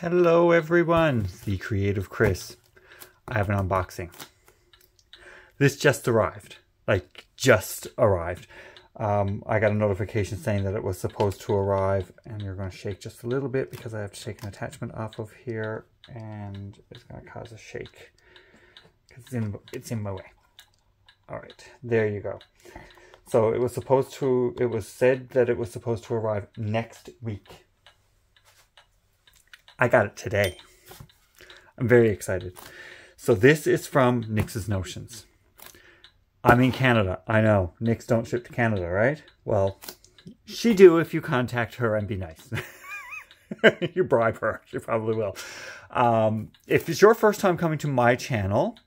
Hello everyone, the Creative Chris. I have an unboxing. This just arrived, just arrived. I got a notification saying that it was supposed to arrive, and you're going to shake just a little bit because I have to take an attachment off of here and it's going to cause a shake because it's in my way. All right, there you go. So it was said that it was supposed to arrive next week. I got it today. I'm very excited. So this is from Nix's Notions. I'm in Canada. I know. Nix don't ship to Canada, right? Well, she do if you contact her and be nice. You bribe her. She probably will. If it's your first time coming to my channel,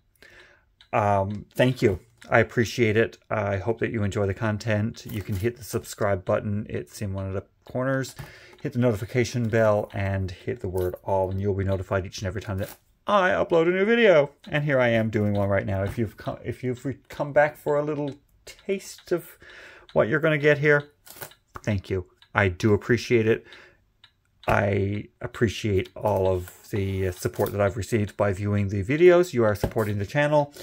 thank you. I appreciate it. I hope that you enjoy the content. You can hit the subscribe button. It's in one of the corners. Hit the notification bell and hit the word all, and you'll be notified each and every time that I upload a new video. And here I am doing one right now. If you've come back for a little taste of what you're going to get here, thank you. I do appreciate it. I appreciate all of the support that I've received by viewing the videos. You are supporting the channel.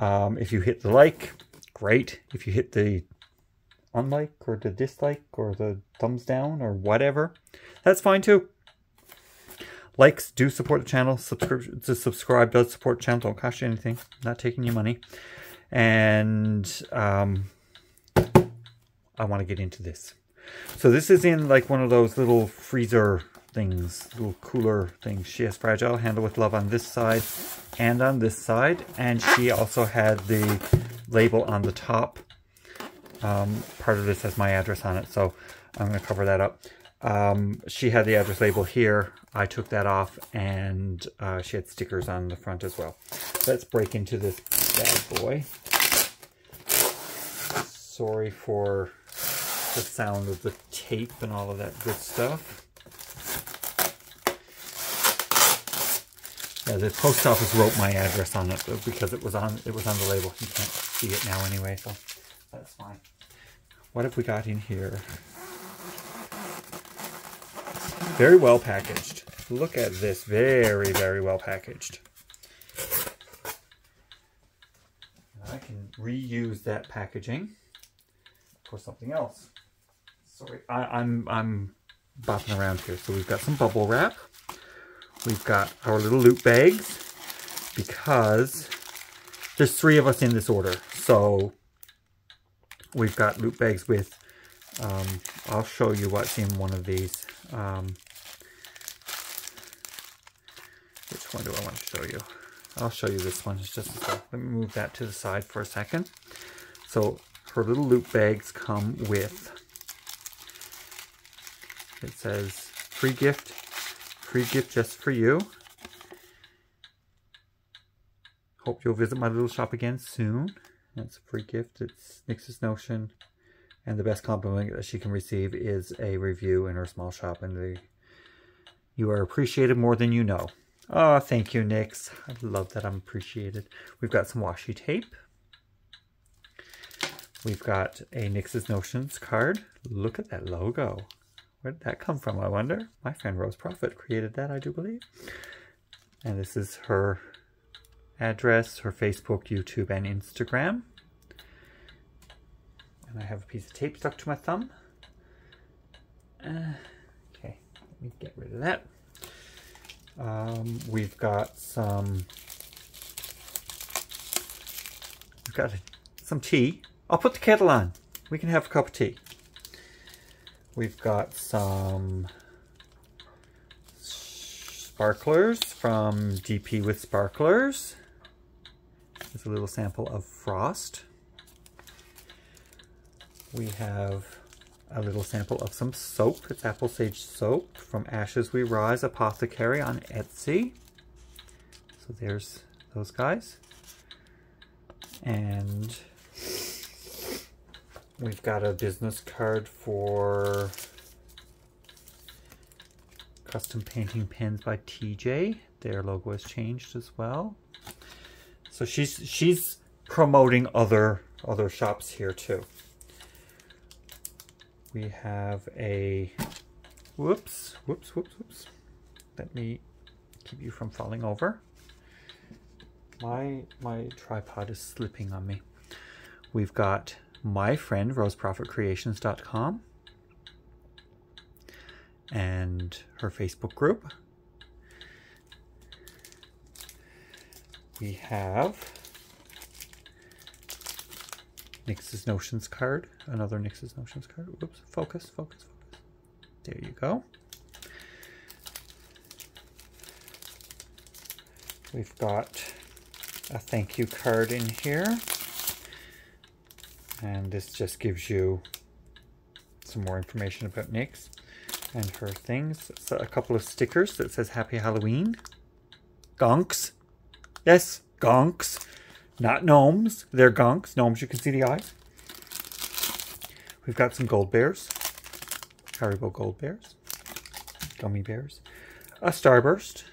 If you hit the like, great. If you hit the unlike or the dislike or the thumbs down or whatever, that's fine too. Likes do support the channel. Subscribe does support the channel. Don't cost you anything. Not taking your money. And I want to get into this. So this is in like one of those little freezer things, little cooler things. She has Fragile Handle with Love on this side and on this side, and she also had the label on the top. Part of this has my address on it, so I'm going to cover that up. She had the address label here. I took that off, and she had stickers on the front as well. Let's break into this bad boy. Sorry for the sound of the tape and all of that good stuff. Yeah, the post office wrote my address on it because it was on the label. You can't see it now anyway, so that's fine. What have we got in here? Very well packaged. Look at this. Very, very well packaged. I can reuse that packaging for something else. Sorry, I'm bopping around here. So we've got some bubble wrap. We've got our little loot bags because there's 3 of us in this order. So we've got loot bags with, I'll show you what's in one of these. Which one do I want to show you? I'll show you this one. It's just as well. Let me move that to the side for a second. So her little loot bags come with, it says free gift just for you. Hope you'll visit my little shop again soon. That's a free gift. It's Nix's Notion. And the best compliment that she can receive is a review in her small shop. And you are appreciated more than you know. Oh, thank you, Nix. I love that I'm appreciated. We've got some washi tape. We've got a Nix's Notions card. Look at that logo. Where did that come from, I wonder? My friend Rose Prophet created that, I do believe. And this is her address, her Facebook, YouTube, and Instagram. And I have a piece of tape stuck to my thumb. Okay, let me get rid of that. We've got some tea. I'll put the kettle on. We can have a cup of tea. We've got some sparklers from DP with Sparklers. There's a little sample of frost. We have a little sample of some soap. It's apple sage soap from Ashes We Rise Apothecary on Etsy. So there's those guys. And we've got a business card for Custom Painting Pens by TJ. Their logo has changed as well. So she's promoting other shops here too. We have a, whoops. let me keep you from falling over. My tripod is slipping on me. We've got my friend roseprofitcreations.com and her Facebook group. We have Nix's Notions card, another Nix's Notions card. Whoops, focus, focus, focus. There you go. We've got a thank you card in here. And this just gives you some more information about Nix and her things. It's a couple of stickers that says Happy Halloween. Gonks. Yes, gonks. Not gnomes. They're gonks. Gnomes, you can see the eyes. We've got some gold bears. Haribo gold bears. Gummy bears. A starburst.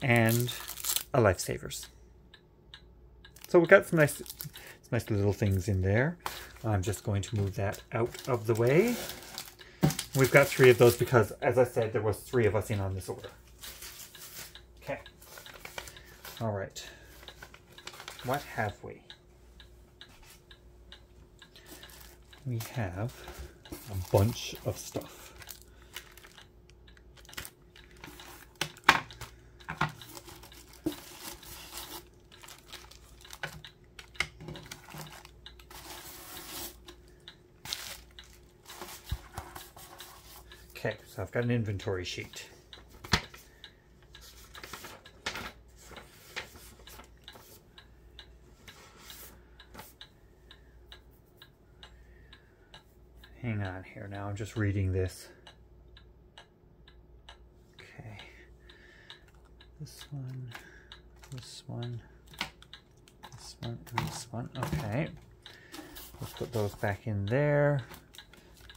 And a lifesavers. So we've got some nice little things in there. I'm just going to move that out of the way. We've got 3 of those because, as I said, there was 3 of us in on this order. Okay. All right. What have we? We have a bunch of stuff. Okay, so I've got an inventory sheet. Hang on here now, I'm just reading this. Okay. This one, this one, this one, and this one. Okay. Let's put those back in there.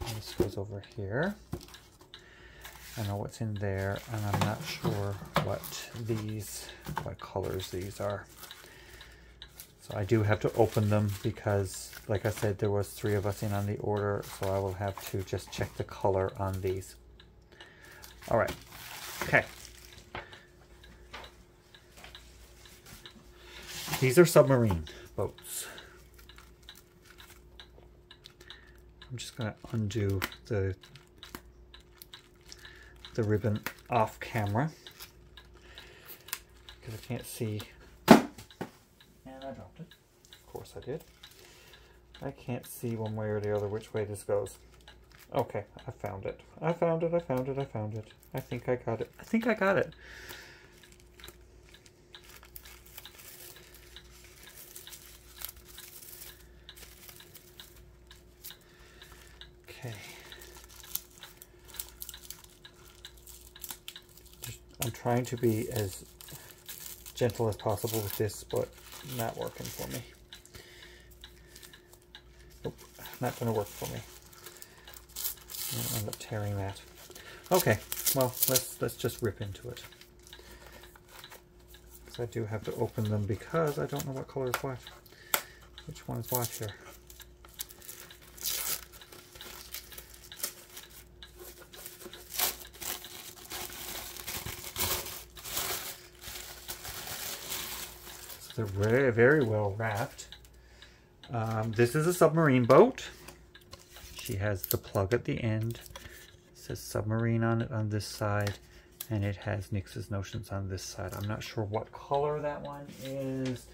And this goes over here. I know what's in there, and I'm not sure what colors these are. So I do have to open them because, like I said, there was 3 of us in on the order, so I will have to just check the color on these. All right, okay. These are submarine boats. I'm just gonna undo the ribbon off camera because I can't see, and I dropped it. Of course I did. I can't see one way or the other which way this goes. Okay, I found it. I found it, I found it, I found it. I think I got it. I think I got it. Okay. I'm trying to be as gentle as possible with this, but not working for me. Nope, not going to work for me. I'll end up tearing that. Okay, well, let's just rip into it. Because I do have to open them because I don't know what color is what. Which one is what here? They're very, very well wrapped. This is a submarine boat. She has the plug at the end. It says submarine on it on this side, and it has Nix's Notions on this side. I'm not sure what color that one is.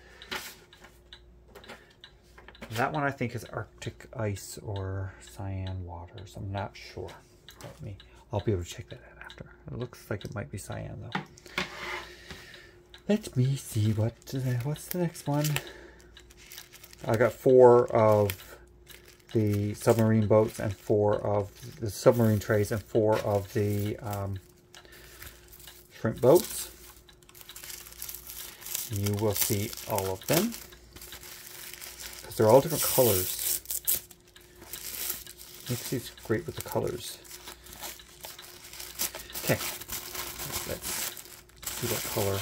That one I think is Arctic ice or cyan waters. I'm not sure. I'll be able to check that out after. It looks like it might be cyan though. Let me see what's the next one. I got 4 of the submarine boats and 4 of the submarine trays and 4 of the shrimp boats. You will see all of them because they're all different colors. Nixie's great with the colors. Okay, let's see what color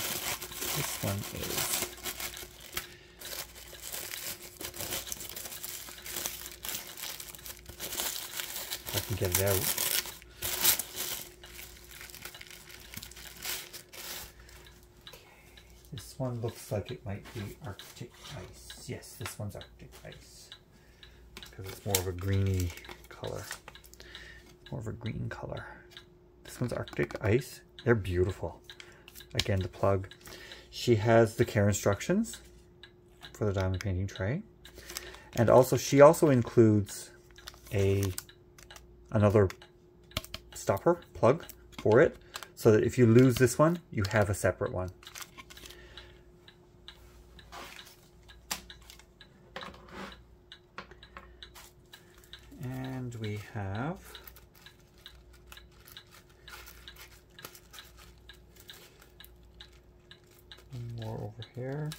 this one is. If I can get it out. This one looks like it might be Arctic Ice. Yes, this one's Arctic Ice. Because it's more of a greeny color. More of a green color. This one's Arctic Ice. They're beautiful. Again, the plug. She has the care instructions for the diamond painting tray. And also, she also includes another stopper plug for it. So that if you lose this one, you have a separate one. And we have one more over here.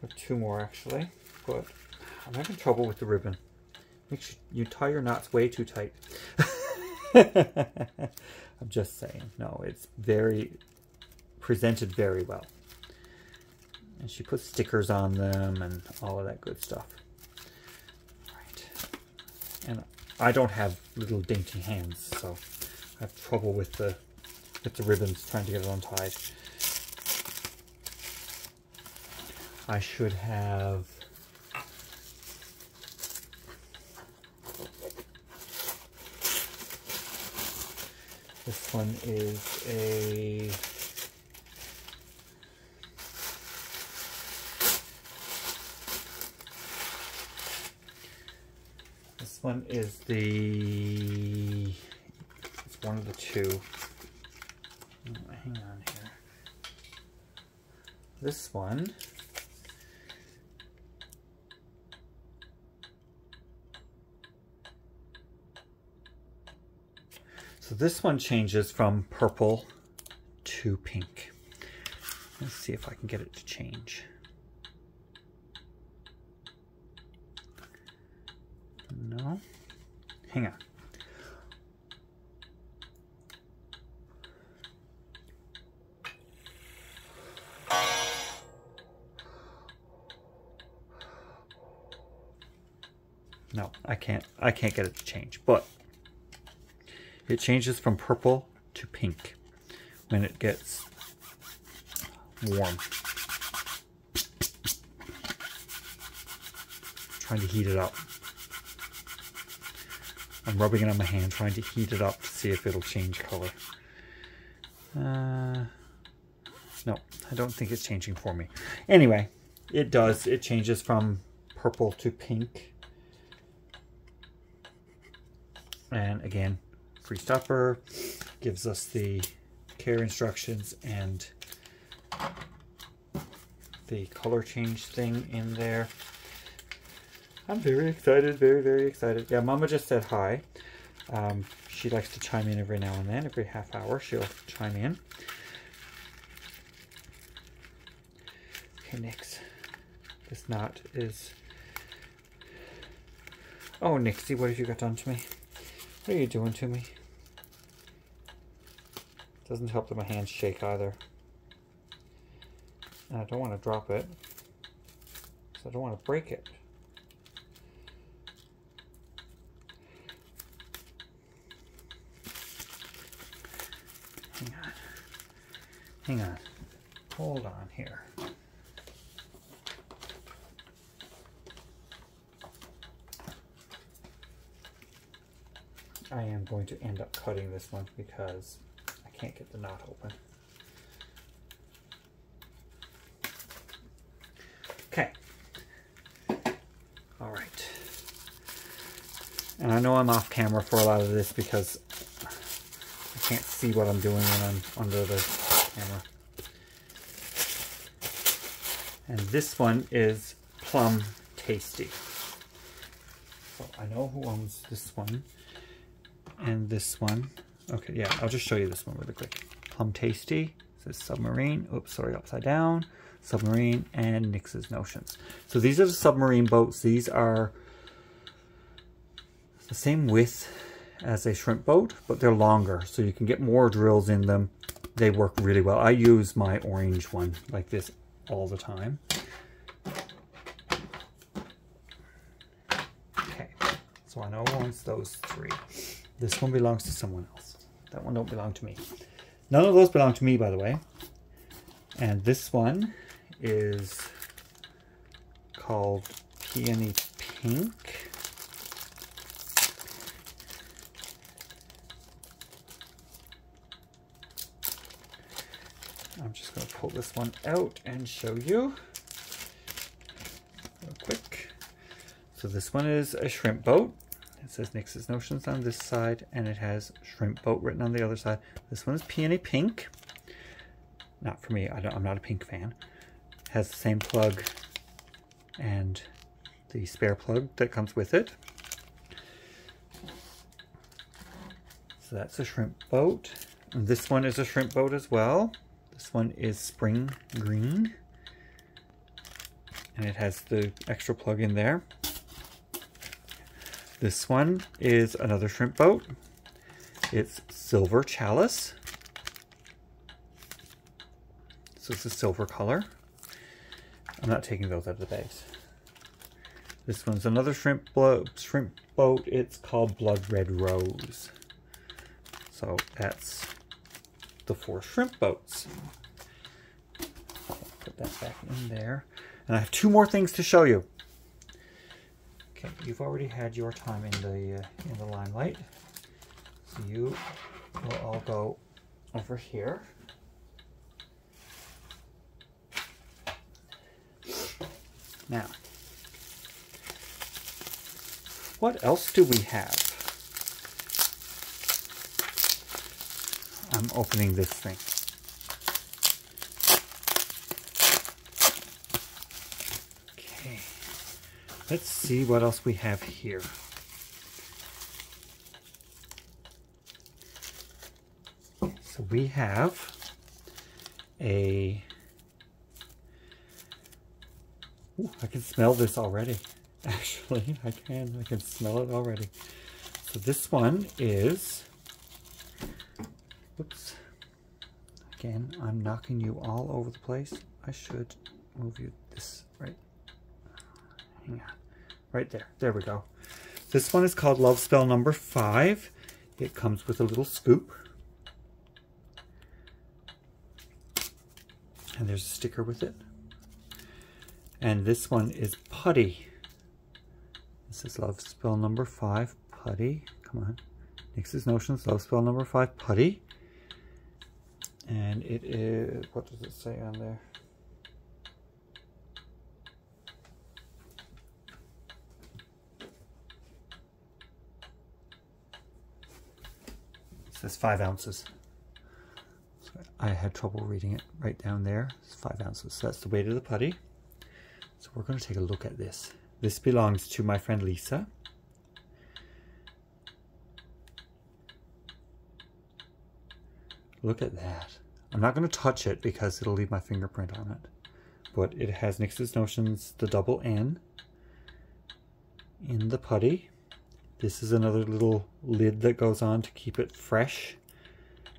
We have two more actually, but I'm having trouble with the ribbon. Make sure you tie your knots way too tight. I'm just saying. No, it's presented very well. And she puts stickers on them and all of that good stuff. And I don't have little dainty hands, so I have trouble with the ribbons trying to get it untied. I should have this one is a one is it's one of the two. Oh, hang on here. This one this one changes from purple to pink. Let's see if I can get it to change. No, hang on. No, I can't get it to change, but it changes from purple to pink when it gets warm. Trying to heat it up. I'm rubbing it on my hand, trying to heat it up to see if it'll change color. No, I don't think it's changing for me. Anyway, it does. It changes from purple to pink. And again, free stopper, gives us the care instructions and the color change thing in there. I'm very excited, very, very excited. Yeah, Mama just said hi. She likes to chime in every now and then. Every half hour she'll chime in. Okay, Nix. This knot is... Oh, Nixie, what have you got done to me? What are you doing to me? Doesn't help that my hands shake either. And I don't want to drop it. So I don't want to break it. Hang on. Hang on. Hold on here. I am going to end up cutting this one because I can't get the knot open. Okay. All right. And I know I'm off camera for a lot of this because I can't see what I'm doing when I'm under the camera. And this one is Plum Tasty. So I know who owns this one. And this one. Okay, yeah, I'll just show you this one really quick. Plum Tasty. It says Submarine. Oops, sorry, upside down. Submarine and Nix's Notions. So these are the submarine boats. These are the same width as a shrimp boat, but they're longer. So you can get more drills in them. They work really well. I use my orange one like this all the time. Okay, so I know who owns those three. This one belongs to someone else. That one don't belong to me. None of those belong to me, by the way. And this one is called Peony Pink. I'm just going to pull this one out and show you real quick. So this one is a shrimp boat. It says Nix's Notions on this side, and it has shrimp boat written on the other side. This one is Peony Pink. Not for me, I'm not a pink fan. It has the same plug and the spare plug that comes with it. So that's a shrimp boat. And this one is a shrimp boat as well. This one is Spring Green. And it has the extra plug in there. This one is another shrimp boat. It's Silver Chalice. So it's a silver color. I'm not taking those out of the bags. This one's another shrimp boat. It's called Blood Red Rose. So that's the 4 shrimp boats. Put that back in there. And I have 2 more things to show you. Okay, you've already had your time in the limelight. So you will all go over here. Now, what else do we have? I'm opening this thing. Okay, let's see what else we have here. So we have a... Ooh, I can smell this already. Actually, I can smell it already. So this one is, whoops, again, I'm knocking you all over the place. I should move you this right, hang on, right there. There we go. This one is called Love Spell number 5. It comes with a little scoop. And there's a sticker with it. And this one is Putty. This is Love Spell number 5, Putty. Come on. Nix's Notions, Love Spell number 5, Putty. And it is, what does it say on there? It says 5 ounces. So I had trouble reading it right down there. It's 5 ounces. So that's the weight of the putty. So we're going to take a look at this. This belongs to my friend Lisa. Look at that. I'm not going to touch it because it'll leave my fingerprint on it. But it has Nix's Notions, the double N in the putty. This is another little lid that goes on to keep it fresh.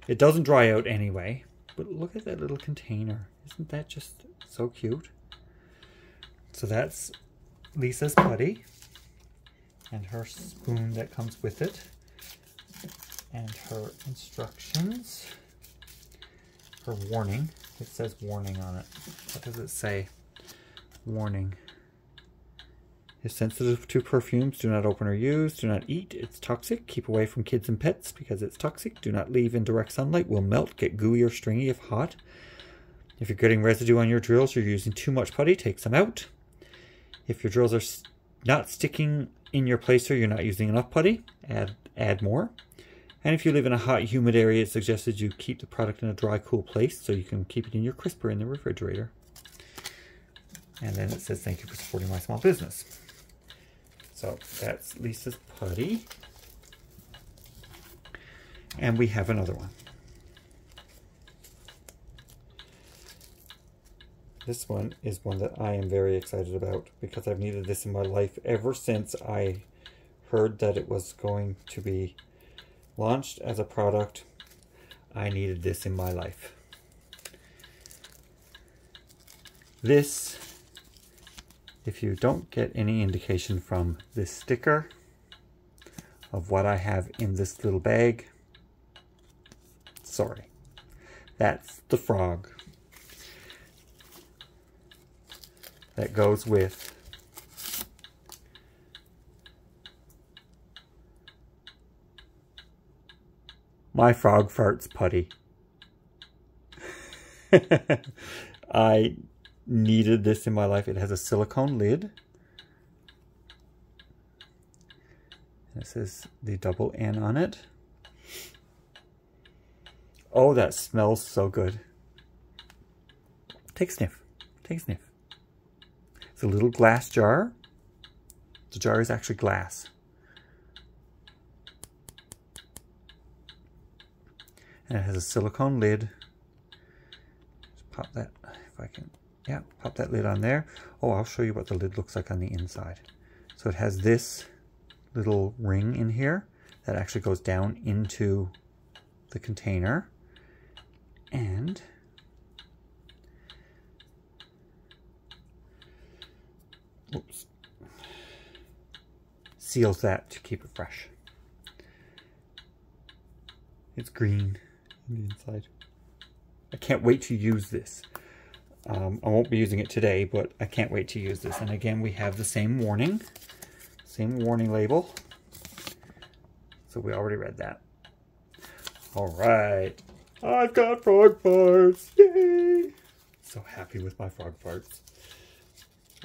It doesn't dry out anyway. But look at that little container. Isn't that just so cute? So that's Lisa's putty and her spoon that comes with it and her instructions, her warning. It says warning on it. What does it say? Warning. Is sensitive to perfumes. Do not open or use. Do not eat. It's toxic. Keep away from kids and pets because it's toxic. Do not leave in direct sunlight. Will melt. Get gooey or stringy if hot. If you're getting residue on your drills, you're using too much putty, take some out. If your drills are not sticking in your placer, you're not using enough putty, add more. And if you live in a hot, humid area, it's suggested you keep the product in a dry, cool place so you can keep it in your crisper in the refrigerator. And then it says, thank you for supporting my small business. So that's Lisa's putty. And we have another one. This one is one that I am very excited about because I've needed this in my life ever since I heard that it was going to be launched as a product. I needed this in my life. This, if you don't get any indication from this sticker of what I have in this little bag, sorry, that's the frog. that goes with my Frog Farts putty. I needed this in my life. It has a silicone lid. It says the double N on it. Oh, that smells so good. Take a sniff. Take a sniff. It's a little glass jar. The jar is actually glass. And it has a silicone lid. Just pop that, if I can, yeah, pop that lid on there. Oh, I'll show you what the lid looks like on the inside. So it has this little ring in here that actually goes down into the container. And oops, seals that to keep it fresh. It's green on the inside. I can't wait to use this. I won't be using it today, but I can't wait to use this. And again, we have the same warning label. So we already read that. All right. I've got frog farts. Yay! So happy with my frog farts.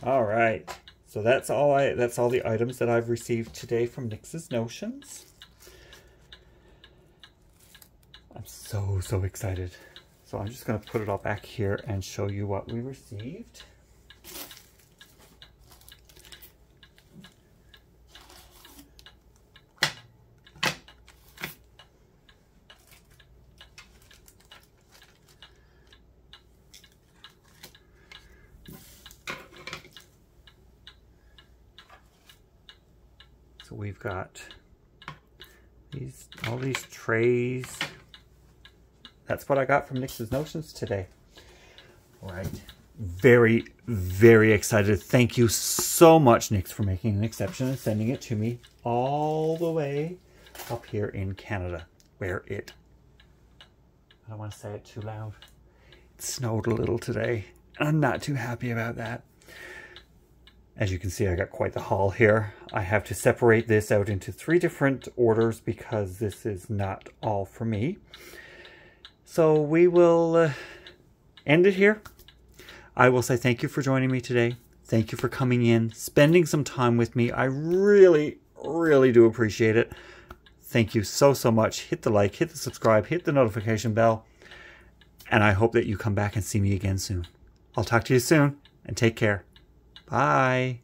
All right. So that's all the items that I've received today from Nix's Notions. I'm so excited. So I'm just going to put it all back here and show you what we received. So we've got all these trays. That's what I got from Nix's Notions today. All right. Very excited. Thank you so much, Nix, for making an exception and sending it to me all the way up here in Canada, where I don't want to say it too loud. It snowed a little today, and I'm not too happy about that. As you can see, I got quite the haul here. I have to separate this out into 3 different orders because this is not all for me. So we will end it here. I will say thank you for joining me today. Thank you for coming in, spending some time with me. I really do appreciate it. Thank you so much. Hit the like, hit the subscribe, hit the notification bell. And I hope that you come back and see me again soon. I'll talk to you soon, and take care. Bye.